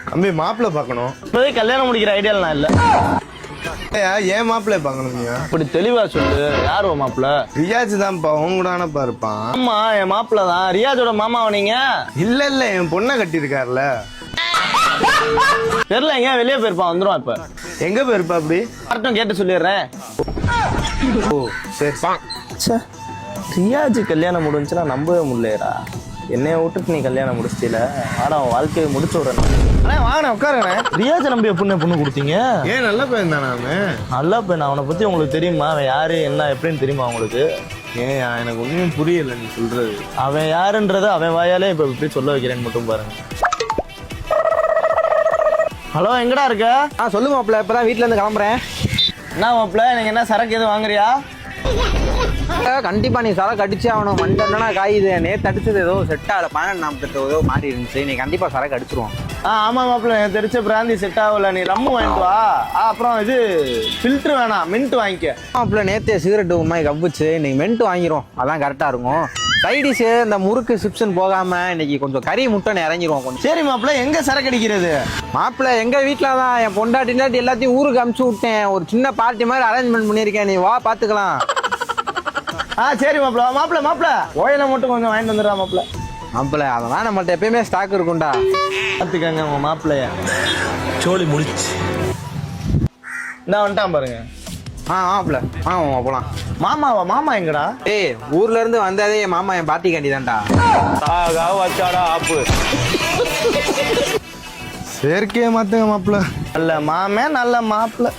தம்பி மாப்பிள்ளை பார்க்கணும். இப்போதே கல்யாணம் முடிக்கிற ஐடியால நான் இல்ல. ஏன் மாப்பிள்ளை பார்க்கணும்? இப்படி தெளிவா சொல்லு. யார் மாப்பிள்ள? ரியாஜ் தான்ப்பா. உன் கூட இருப்பான். ஆமா, என் மாப்பிள்ள தான். ரியாஜோட மாமாவ நீங்க? இல்ல என் பொண்ணை கட்டியிருக்காருல. தெரியல, எங்க வெளியே போயிருப்பான். வந்துடும். இப்ப எங்க போயிருப்பா? அப்படி யார்ட்டும் கேட்டு சொல்லிடுறேன். ஓ சரி. ரியாஜ் கல்யாணம் முடிஞ்சுன்னா நம்பவே முடியலடா. என்னைய விட்டுட்டு நீ கல்யாணம் முடிச்சிட்டீல. ஆனா அவன் வாழ்க்கையை முடிச்சு விடுறேன். வாங்க உட்காருங்க. ரியாஜ் நம்பி பொண்ணு கொடுத்தீங்க. ஏன் நல்ல பையன் தானே அவன்? நல்ல பையன். அவனை பத்தி உங்களுக்கு தெரியுமா? அவன் யாரு என்ன எப்படின்னு தெரியுமா உங்களுக்கு? ஏன் எனக்கு ஒன்றும் புரியல நீ சொல்றது. அவன் யாருன்றத அவன் வாயாலே இப்ப எப்படி சொல்ல வைக்கிறேன்னு மட்டும் பாருங்க. ஹலோ, எங்கடா இருக்க? சொல்லு மாப்பிள்ள. இப்பதான் வீட்டுல இருந்து கிளம்புறேன். என்ன மாப்பிள்ள, நீங்க என்ன சரக்கு எதுவும் வாங்குறியா? கண்டிப்பா நீ சரக்கு அடிச்சே ஆகணும். மண்டனா காயுது. நேற்று அடிச்சது ஏதோ செட் ஆகல. 12 ஏதோ மாறி இருந்துச்சு. நீ கண்டிப்பா சரக்கு அடிச்சிருவோம். ஆமா மாப்பிள்ள, எனக்கு தெரிச்ச பிராந்தி செட் ஆகல. நீ ரம்மு வாங்கிட்டு வா. அப்புறம் இது ஃபில்டர் வேணாம், மின்ட் வாங்கிக்க. மாப்பிள்ள நேத்தே சிகரெட்டு மாதிரி கவ்வுச்சு. இன்னைக்கு மென்ட் வாங்கிரும். அதான் கரெக்டா இருக்கும். சைடிஷ் இந்த முறுக்கு சிப்ஸ்ன்னு போகாம இன்னைக்கு கொஞ்சம் கறி முட்டை இறங்கிரும் கொஞ்சம். சரி மாப்பிள்ள, எங்க சரக்கு அடிக்கிறது? மாப்பிள்ள எங்க வீட்டுல தான். என் பொண்டாட்டி எல்லாத்தையும் ஊருக்கு அமுச்சு விட்டேன். ஒரு சின்ன பார்ட்டி மாதிரி அரேஞ்ச்மெண்ட் பண்ணிருக்கேன். நீ வா பாத்துக்கலாம். சரி மாப்பிள்ள ஓயில மட்டும் கொஞ்சம் வாங்கிட்டு வந்துடுறா மாப்பிள்ள. மாப்பிள்ள அதெல்லாம் நம்மள்ட்ட எப்பயுமே ஸ்டாக் இருக்கும்டா. பாத்துக்கங்க உங்க மாப்பிள்ளைய. சோழி முடிச்சு நான் வந்துட்டான் பாருங்க. மாப்பிள்ள வாங்க போலாம். மாமா எங்கடா? ஊர்ல இருந்து வந்ததே என் மாமா என் பாட்டி காண்டிதான்டா. வச்சாடா ஆப்பு. செயற்கையை மாத்துங்க மாப்பிள்ள. நல்ல மாமே நல்ல மாப்பிள்ள.